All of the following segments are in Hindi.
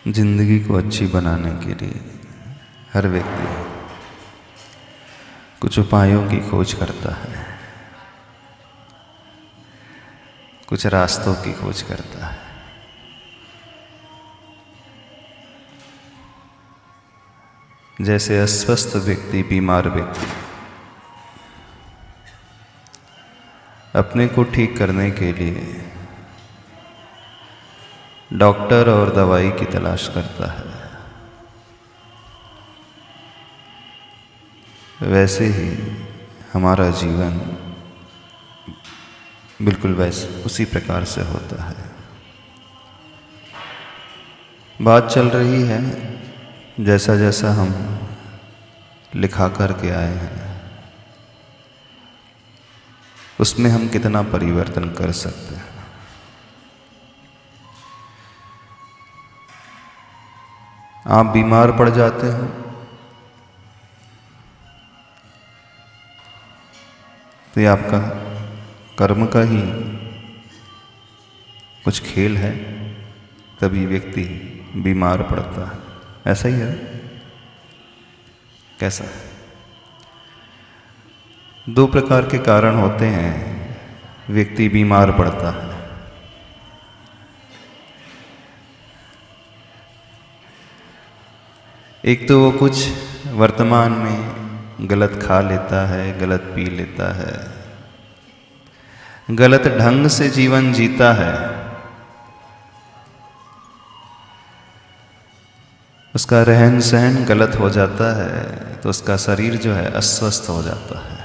जिंदगी को अच्छी बनाने के लिए हर व्यक्ति कुछ उपायों की खोज करता है, कुछ रास्तों की खोज करता है। जैसे अस्वस्थ व्यक्ति, बीमार व्यक्ति अपने को ठीक करने के लिए डॉक्टर और दवाई की तलाश करता है, वैसे ही हमारा जीवन बिल्कुल वैसे उसी प्रकार से होता है। बात चल रही है जैसा जैसा हम लिखा करके आए हैं उसमें हम कितना परिवर्तन कर सकते हैं। आप बीमार पड़ जाते हो तो ये आपका कर्म का ही कुछ खेल है, तभी व्यक्ति बीमार पड़ता है। ऐसा ही है। कैसा? दो प्रकार के कारण होते हैं व्यक्ति बीमार पड़ता है। एक तो वो कुछ वर्तमान में गलत खा लेता है, गलत पी लेता है, गलत ढंग से जीवन जीता है, उसका रहन सहन गलत हो जाता है तो उसका शरीर जो है अस्वस्थ हो जाता है।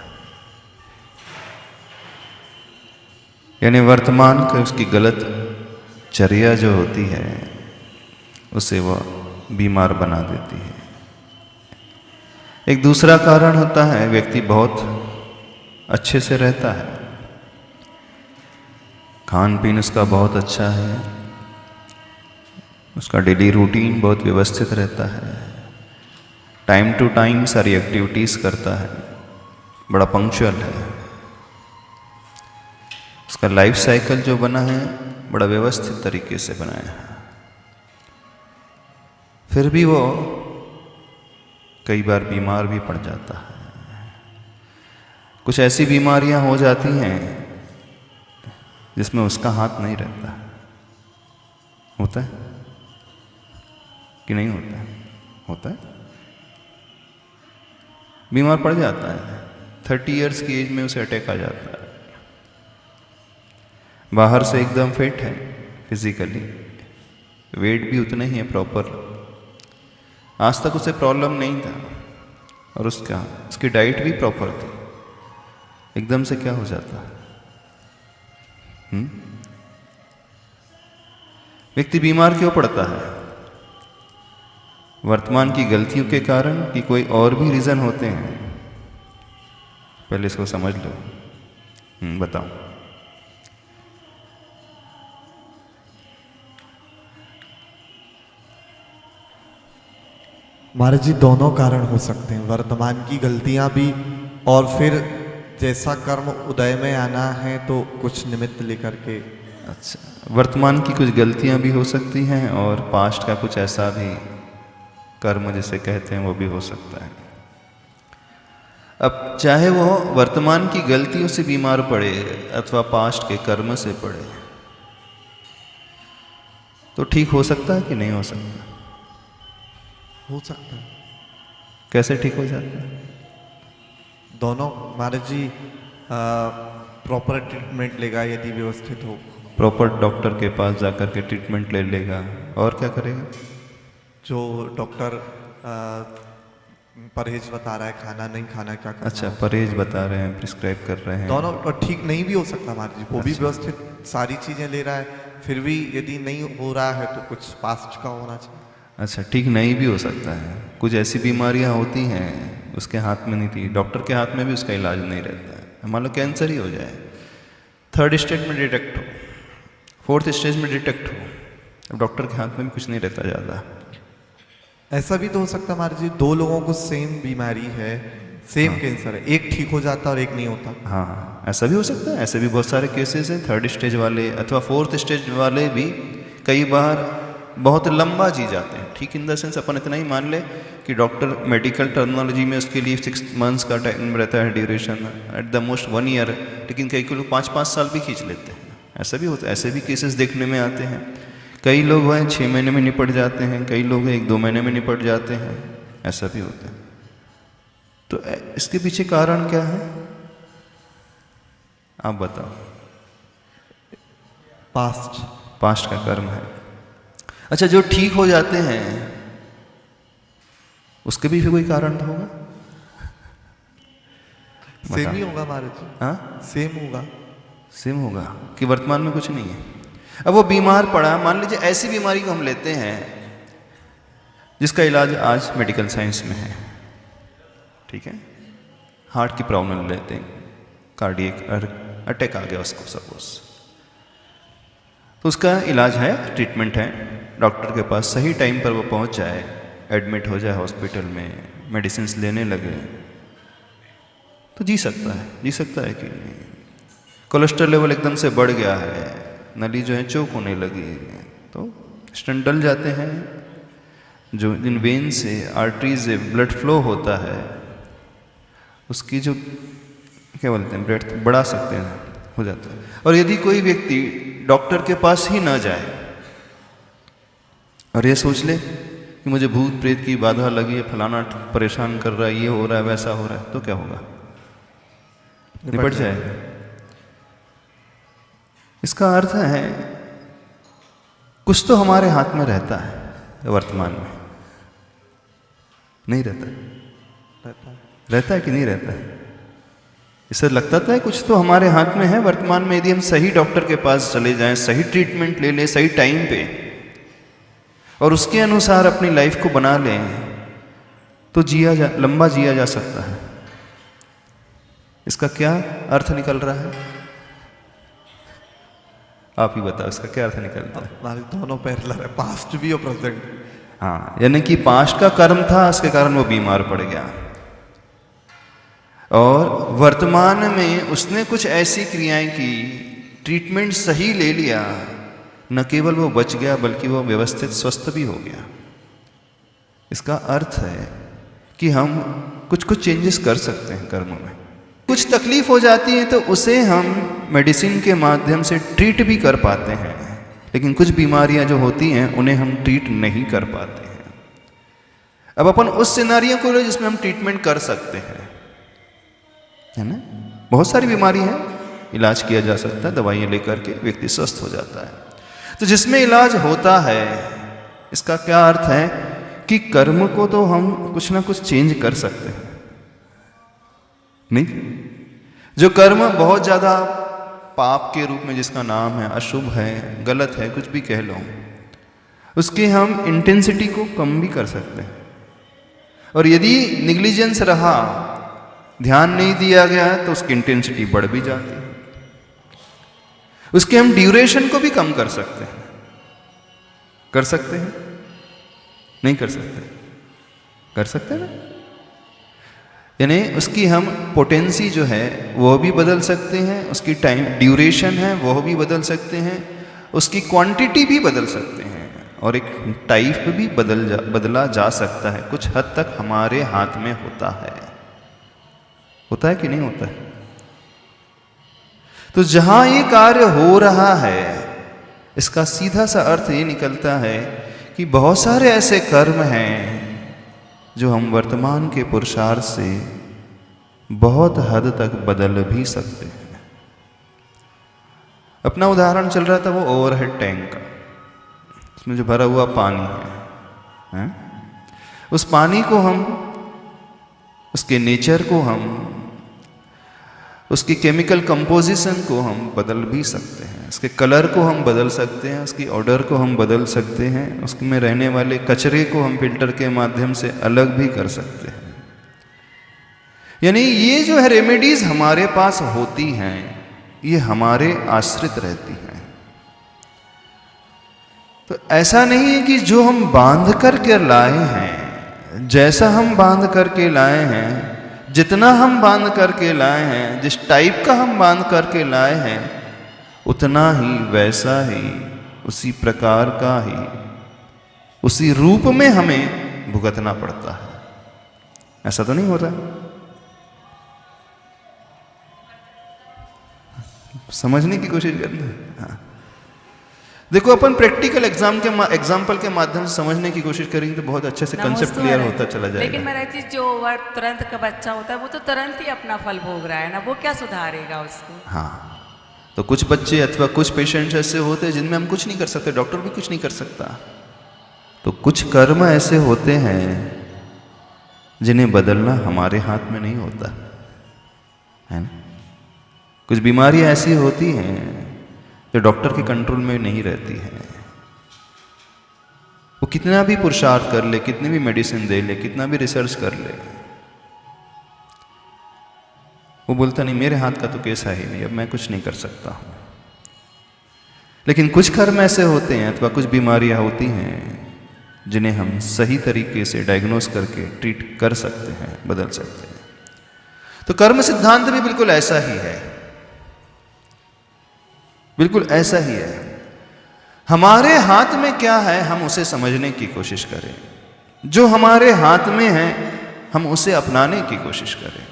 यानी वर्तमान की उसकी गलत चर्या जो होती है उसे वह बीमार बना देती है। एक दूसरा कारण होता है व्यक्ति बहुत अच्छे से रहता है, खान पीन उसका बहुत अच्छा है, उसका डेली रूटीन बहुत व्यवस्थित रहता है, टाइम टू टाइम सारी एक्टिविटीज़ करता है, बड़ा पंक्चुअल है, उसका लाइफ साइकिल जो बना है बड़ा व्यवस्थित तरीके से बनाया है। फिर भी वो कई बार बीमार भी पड़ जाता है। कुछ ऐसी बीमारियां हो जाती हैं जिसमें उसका हाथ नहीं रहता। होता है कि नहीं होता है? होता है। बीमार पड़ जाता है, 30 इयर्स की एज में उसे अटैक आ जाता है। बाहर से एकदम फिट है, फिजिकली वेट भी उतना ही है प्रॉपर, आज तक उसे प्रॉब्लम नहीं था और उसकी डाइट भी प्रॉपर थी, एकदम से क्या हो जाता है? व्यक्ति बीमार क्यों पड़ता है? वर्तमान की गलतियों के कारण कि कोई और भी रीजन होते हैं? पहले इसको समझ लो। बताओ। महाराज जी, दोनों कारण हो सकते हैं, वर्तमान की गलतियां भी और फिर जैसा कर्म उदय में आना है तो कुछ निमित्त लेकर के। अच्छा, वर्तमान की कुछ गलतियां भी हो सकती हैं और पास्ट का कुछ ऐसा भी कर्म जिसे कहते हैं वो भी हो सकता है। अब चाहे वो वर्तमान की गलतियों से बीमार पड़े अथवा पास्ट के कर्म से पड़े तो ठीक हो सकता है कि नहीं हो सकता? हो सकता है। कैसे ठीक हो जाता है? दोनों महाराज जी, प्रॉपर ट्रीटमेंट लेगा यदि व्यवस्थित हो, प्रॉपर डॉक्टर के पास जाकर के ट्रीटमेंट ले लेगा और क्या करेगा? जो डॉक्टर परहेज बता रहा है, खाना नहीं खाना, क्या करना। अच्छा, परहेज बता रहे हैं, प्रिस्क्राइब कर रहे हैं। दोनों और ठीक नहीं भी हो सकता महाराज जी, वो भी व्यवस्थित सारी चीजें ले रहा है, फिर भी यदि नहीं हो रहा है तो कुछ पास्ट का होना चाहिए। अच्छा, ठीक नहीं भी हो सकता है। कुछ ऐसी बीमारियां होती हैं उसके हाथ में नहीं थी, डॉक्टर के हाथ में भी उसका इलाज नहीं रहता है। मान लो कैंसर ही हो जाए, 3rd स्टेज में डिटेक्ट हो, 4th स्टेज में डिटेक्ट हो, अब डॉक्टर के हाथ में भी कुछ नहीं रहता ज़्यादा। ऐसा भी तो हो सकता है महाराज जी, 2 लोगों को सेम बीमारी है, सेम कैंसर है, एक ठीक हो जाता और एक नहीं होता। हाँ, ऐसा भी हो सकता है। ऐसे भी बहुत सारे केसेस हैं। 3rd स्टेज वाले अथवा 4th स्टेज वाले भी कई बार बहुत लंबा जी जाते हैं। ठीक इन द सेंस अपन इतना ही मान ले कि डॉक्टर मेडिकल टर्मिनोलॉजी में उसके लिए 6 मंथ्स का टाइम रहता है duration, at the most 1 year, लेकिन कई लोग 5-5 साल भी खींच लेते हैं। ऐसा भी होता है, ऐसे भी केसेस देखने में आते हैं। कई लोग हैं 6 महीने में निपट जाते हैं, कई लोग 1-2 महीने में निपट जाते हैं, ऐसा भी होता है। तो इसके पीछे कारण क्या है आप बताओ? पास्ट का कर्म है। अच्छा, जो ठीक हो जाते हैं उसके भी कोई कारण तो होगा? सेम ही होगा महाराज जी। हाँ, सेम होगा कि वर्तमान में कुछ नहीं है। अब वो बीमार पड़ा, मान लीजिए ऐसी बीमारी को हम लेते हैं जिसका इलाज आज मेडिकल साइंस में है, ठीक है, हार्ट की प्रॉब्लम लेते हैं, कार्डियक अटैक आ गया उसको सपोज, तो उसका इलाज है, ट्रीटमेंट है, डॉक्टर के पास सही टाइम पर वो पहुंच जाए, एडमिट हो जाए हॉस्पिटल में, मेडिसिन लेने लगे तो जी सकता है कि नहीं। कोलेस्ट्रॉल लेवल एकदम से बढ़ गया है, नली जो है चोक होने लगी, तो स्टंट डल जाते हैं, जो इन वेन से आर्टरी से ब्लड फ्लो होता है उसकी जो क्या बोलते हैं ब्रेथ बढ़ा सकते हैं, हो जाता है। और यदि कोई व्यक्ति डॉक्टर के पास ही ना जाए और ये सोच ले कि मुझे भूत प्रेत की बाधा लगी है, फलाना परेशान कर रहा है, ये हो रहा है, वैसा हो रहा है, तो क्या होगा? निपट जाएगा। इसका अर्थ है कुछ तो हमारे हाथ में रहता है वर्तमान में, नहीं रहता है कि नहीं रहता है? इससे लगता है कुछ तो हमारे हाथ में है वर्तमान में। यदि हम सही डॉक्टर के पास चले जाएं, सही ट्रीटमेंट ले लें सही टाइम पे और उसके अनुसार अपनी लाइफ को बना लें तो लंबा जिया जा सकता है। इसका क्या अर्थ निकल रहा है? आप ही बताओ, इसका क्या अर्थ निकलता है? हमारे दोनों पैरेलल है, पास्ट भी और प्रेजेंट। हाँ, यानी कि पास्ट का कर्म था, उसके कारण वो बीमार पड़ गया, और वर्तमान में उसने कुछ ऐसी क्रियाएं की, ट्रीटमेंट सही ले लिया, न केवल वो बच गया बल्कि वो व्यवस्थित स्वस्थ भी हो गया। इसका अर्थ है कि हम कुछ चेंजेस कर सकते हैं कर्म में। कुछ तकलीफ हो जाती है तो उसे हम मेडिसिन के माध्यम से ट्रीट भी कर पाते हैं, लेकिन कुछ बीमारियां जो होती हैं उन्हें हम ट्रीट नहीं कर पाते हैं। अब अपन उस सिनारियो को ले जिसमें हम ट्रीटमेंट कर सकते हैं, है ना। बहुत सारी बीमारी है, इलाज किया जा सकता है, दवाइयाँ लेकर के व्यक्ति स्वस्थ हो जाता है। तो जिसमें इलाज होता है, इसका क्या अर्थ है कि कर्म को तो हम कुछ ना कुछ चेंज कर सकते हैं। नहीं, जो कर्म बहुत ज़्यादा पाप के रूप में जिसका नाम है, अशुभ है, गलत है, कुछ भी कह लो, उसकी हम इंटेंसिटी को कम भी कर सकते हैं। और यदि निग्लिजेंस रहा, ध्यान नहीं दिया गया, तो उसकी इंटेंसिटी बढ़ भी जाती है। उसके हम ड्यूरेशन को भी कम कर सकते हैं। कर सकते हैं? नहीं कर सकते? कर सकते हैं ना। यानी उसकी हम पोटेंसी जो है वो भी बदल सकते हैं, उसकी टाइम ड्यूरेशन है वो भी बदल सकते हैं, उसकी क्वांटिटी भी बदल सकते हैं, और एक टाइप भी बदला जा सकता है। कुछ हद तक हमारे हाथ में होता है कि नहीं होता है? तो जहां ये कार्य हो रहा है, इसका सीधा सा अर्थ ये निकलता है कि बहुत सारे ऐसे कर्म हैं जो हम वर्तमान के पुरुषार्थ से बहुत हद तक बदल भी सकते हैं। अपना उदाहरण चल रहा था वो ओवरहेड टैंक का, उसमें जो भरा हुआ पानी है? उस पानी को हम, उसके नेचर को हम, उसकी केमिकल कंपोजिशन को हम बदल भी सकते हैं, उसके कलर को हम बदल सकते हैं, उसकी ऑर्डर को हम बदल सकते हैं, उसमें रहने वाले कचरे को हम फिल्टर के माध्यम से अलग भी कर सकते हैं। यानी ये जो है रेमेडीज हमारे पास होती हैं, ये हमारे आश्रित रहती हैं। तो ऐसा नहीं है कि जो हम बांध करके लाए हैं, जैसा हम बांध करके लाए हैं, जितना हम बांध करके लाए हैं, जिस टाइप का हम बांध करके लाए हैं, उतना ही, वैसा ही, उसी प्रकार का ही उसी रूप में हमें भुगतना पड़ता है। ऐसा तो नहीं होता? समझने की कोशिश करना। हाँ। देखो, अपन प्रैक्टिकल एग्जाम्पल के माध्यम से समझने की कोशिश करेंगे तो बहुत अच्छे से कंसेप्ट क्लियर होता चला जाएगा। लेकिन मेरा चीज जो वर्ग तुरंत का बच्चा होता है वो तो तुरंत ही अपना फल भोग रहा है ना, वो क्या सुधारेगा उसको? हाँ, तो कुछ बच्चे अथवा कुछ पेशेंट्स ऐसे होते हैं जिनमें हम कुछ नहीं कर सकते, डॉक्टर भी कुछ नहीं कर सकता। तो कुछ कर्म ऐसे होते हैं जिन्हें बदलना हमारे हाथ में नहीं होता है ना। कुछ बीमारियां ऐसी होती हैं जो डॉक्टर के कंट्रोल में नहीं रहती हैं। वो कितना भी पुरुषार्थ कर ले, कितनी भी मेडिसिन दे ले, कितना भी रिसर्च कर ले, वो बोलता नहीं मेरे हाथ का तो केस है ही नहीं, अब मैं कुछ नहीं कर सकता हूं। लेकिन कुछ कर्म ऐसे होते हैं अथवा कुछ बीमारियां होती हैं जिन्हें हम सही तरीके से डायग्नोस करके ट्रीट कर सकते हैं, बदल सकते हैं। तो कर्म सिद्धांत भी बिल्कुल ऐसा ही है, बिल्कुल ऐसा ही है। हमारे हाथ में क्या है हम उसे समझने की कोशिश करें, जो हमारे हाथ में है हम उसे अपनाने की कोशिश करें।